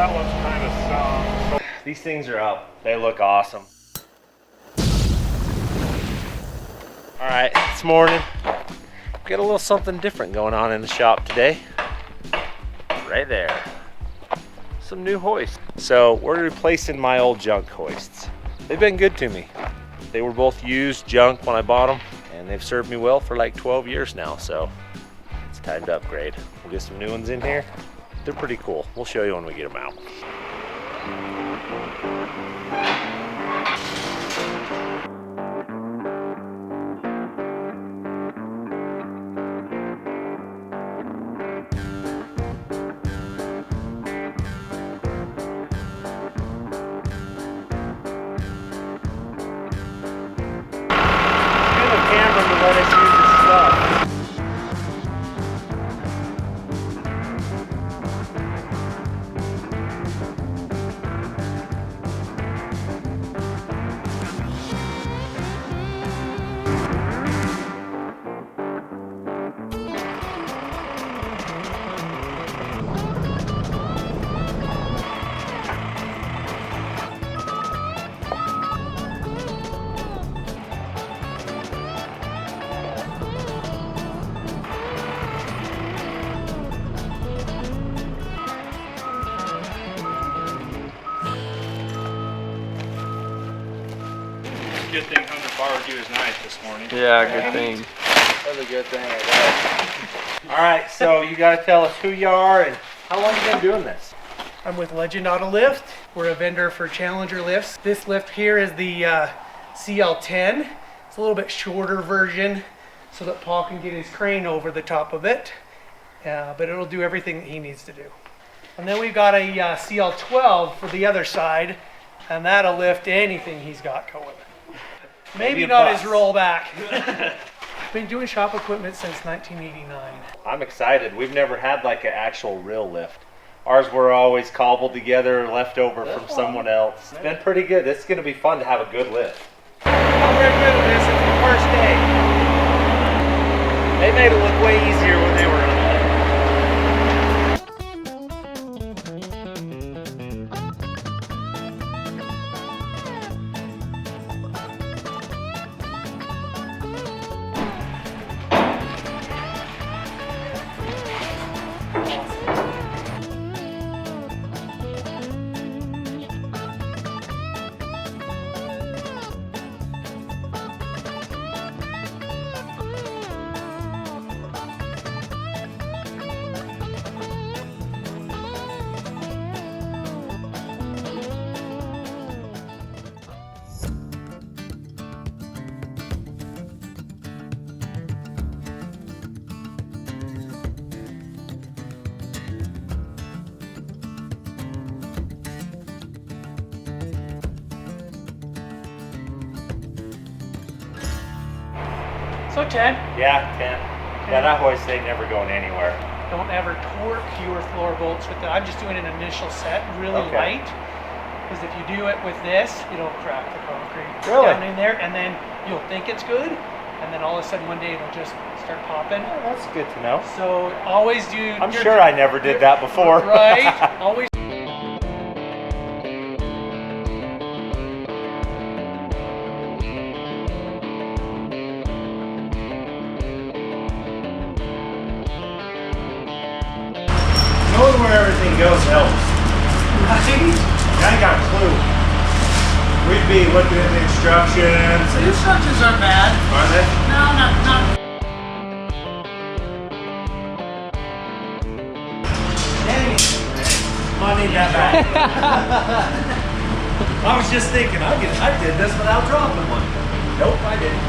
that one's kind of sunk. These things are up. They look awesome. All right, it's morning. Got a little something different going on in the shop today. Right there. Some new hoists. So we're replacing my old junk hoists. They've been good to me. They were both used junk when I bought them, and they've served me well for like 12 years now, so it's time to upgrade. We'll get some new ones in here. They're pretty cool. We'll show you when we get them out. Let us use this stuff. Good thing Hunter borrowed you his knife this morning. Yeah, good thing. That's a good thing, I guess. All right, so you got to tell us who you are and how long you been doing this. I'm with Legend Auto Lift. We're a vendor for Challenger lifts. This lift here is the CL10. It's a little bit shorter version so that Paul can get his crane over the top of it, but it'll do everything that he needs to do. And then we've got a CL12 for the other side, and that'll lift anything he's got going. Maybe not his rollback. I've been doing shop equipment since 1989. I'm excited. We've never had like an actual real lift. Ours were always cobbled together, left over from someone else. It's been pretty good. It's going to be fun to have a good lift. I'm very good at this. It's the first day. They made it look way easier when they were on it. So 10, Yeah, 10. Yeah, that hoist ain't never going anywhere. don't ever torque your floor bolts with that. I'm just doing an initial set, really Okay. light. Because if you do it with this, it'll crack the concrete Really? down in there, and then you'll think it's good, and then all of a sudden one day it'll just start popping. Oh, that's good to know. So always do. I'm sure I never did that before. Right? Always. Knowing where everything goes helps. Right? I got a clue. We'd be looking at the instructions. The instructions aren't bad. Are they? No, not. Dang it. I need that back. I was just thinking, I did this without dropping one. Nope, I didn't.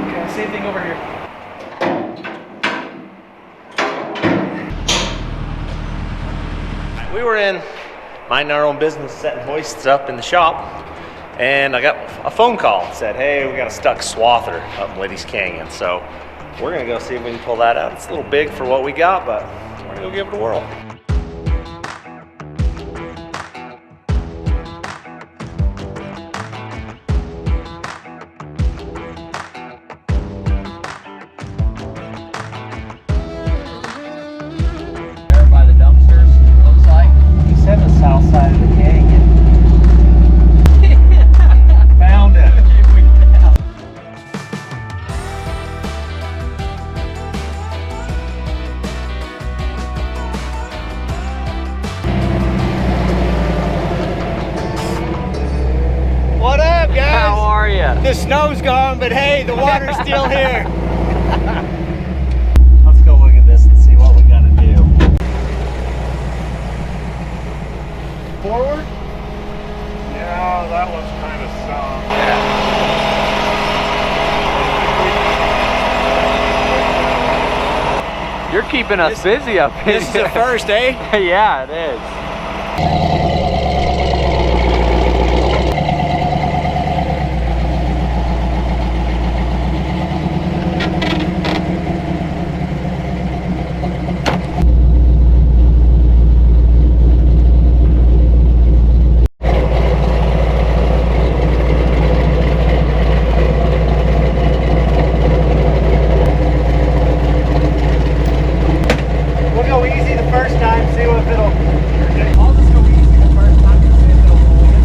Okay, same thing over here. We were in minding our own business, setting hoists up in the shop, and I got a phone call that said, hey, we got a stuck swather up in Liddy's Canyon. So we're gonna go see if we can pull that out. It's a little big for what we got, but we're gonna go give it a whirl. south side of the canyon. Found it. What up, guys? How are ya? The snow's gone, but hey, the water's still here. Let's go look at this and see what we gotta do. Forward? Yeah, that one's kind of some. You're keeping us busy up here. This is the first, eh? Yeah, it is. We'll go easy the first time, see if it'll. I'll just go easy the first time and see if it'll hold it.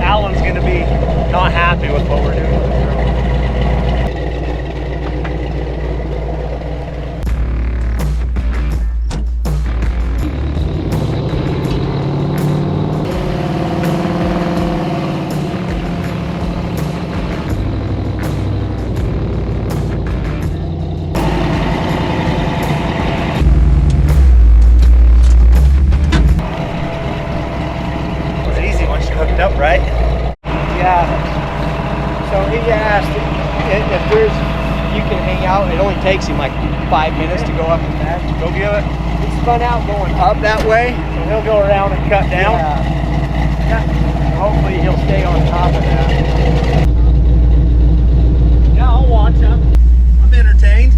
Alan's gonna be not happy with what we're doing with the drone. It was easy once you hooked up, right? Yeah. So he asked if there's, you can hang out. It only takes him like 5 minutes to go up and back. Go give it. He spun out going up that way. So he'll go around and cut down. Yeah. Hopefully he'll stay on top of that. Yeah, I'll watch him. I'm entertained.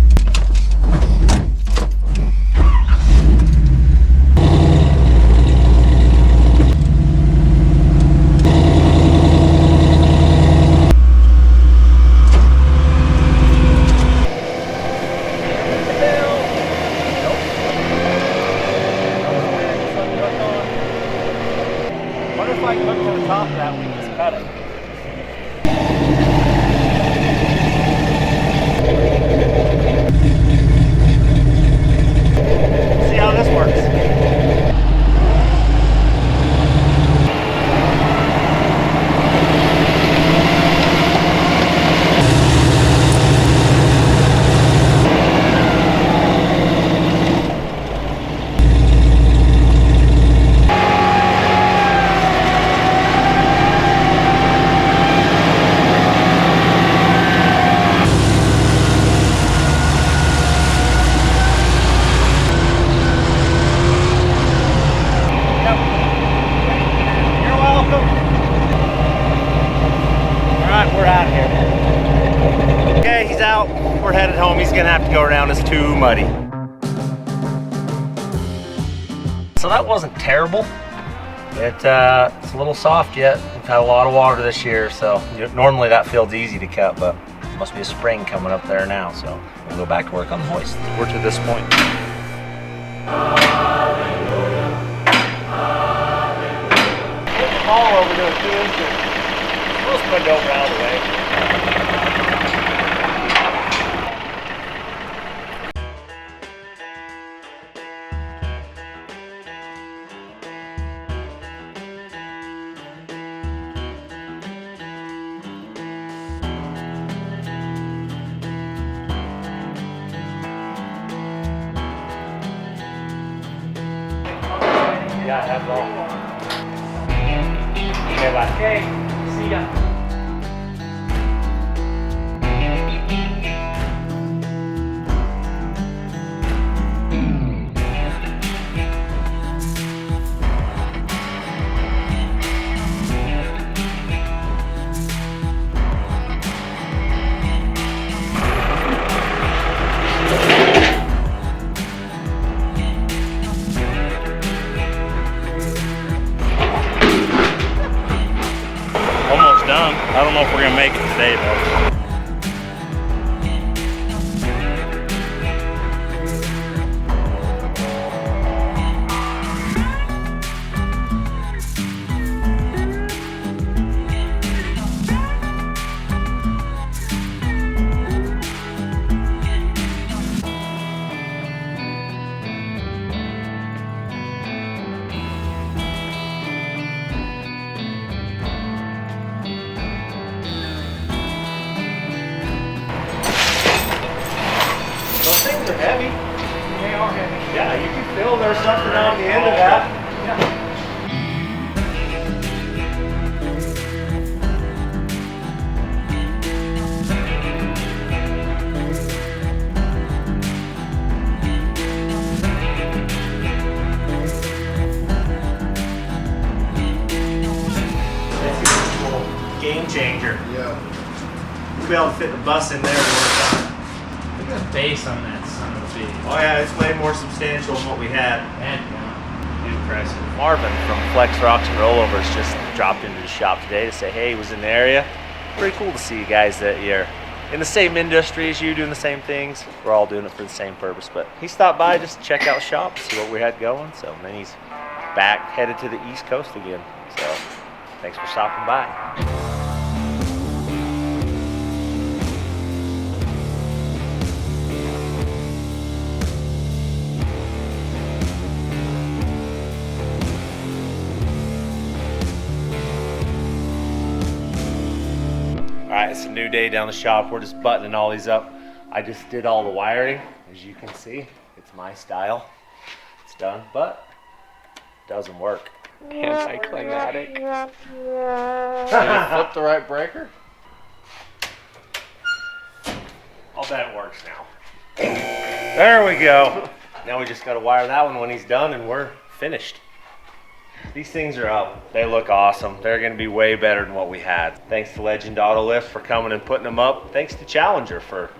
Wonder if I can hook to the top of that we can just cut it. See how this works. You're welcome. All right, we're out of here. Okay, he's out. We're headed home. He's gonna have to go around. It's too muddy. So that wasn't terrible. It's a little soft yet. We've had a lot of water this year, so normally that field's easy to cut, but must be a spring coming up there now, so we'll go back to work on the hoist. We're to this point. All over to a 2 inches. We'll just put it over out of the way. Yeah, I have it all. Okay, bye. Okay, see ya. Almost done. I don't know if we're gonna make it today though. Those things are heavy. They are heavy. Yeah, you can feel there's something on the end of that. Yeah. This is a cool game changer. Yeah. We'll be able to fit the bus in there. Look at the base on that son of a bitch. Oh yeah, it's way more substantial than what we had. Impressive. Marvin from Flex Rocks and Rollovers just dropped into the shop today to say, hey, he was in the area. Pretty cool to see you guys that you're in the same industry as you, doing the same things. We're all doing it for the same purpose. But he stopped by just to check out the shop, see what we had going. So then he's back headed to the East Coast again. So thanks for stopping by. All right, it's a new day down the shop. We're just buttoning all these up. I just did all the wiring. As you can see, it's my style. It's done, but it doesn't work. Anticlimactic. Did you flip the right breaker? I'll bet it works now. There we go. Now we just got to wire that one when he's done and we're finished. These things are up. They look awesome. They're going to be way better than what we had. Thanks to Legend Auto Lift for coming and putting them up. Thanks to Challenger for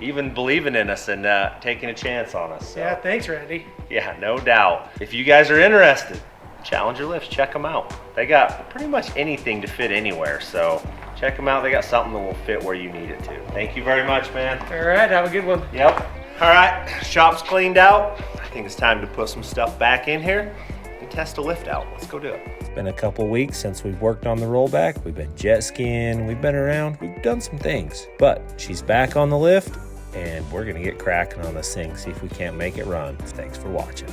even believing in us and taking a chance on us. So, Yeah, thanks, Randy. yeah, no doubt. If you guys are interested, Challenger Lifts, check them out. They got pretty much anything to fit anywhere. So check them out. They got something that will fit where you need it to. Thank you very much, man. All right, have a good one. Yep. All right, shop's cleaned out. I think it's time to put some stuff back in here and test a lift out. Let's go do it. It's been a couple weeks since we've worked on the rollback. We've been jet skiing, we've been around, we've done some things. But she's back on the lift and we're gonna get cracking on this thing, see if we can't make it run. Thanks for watching.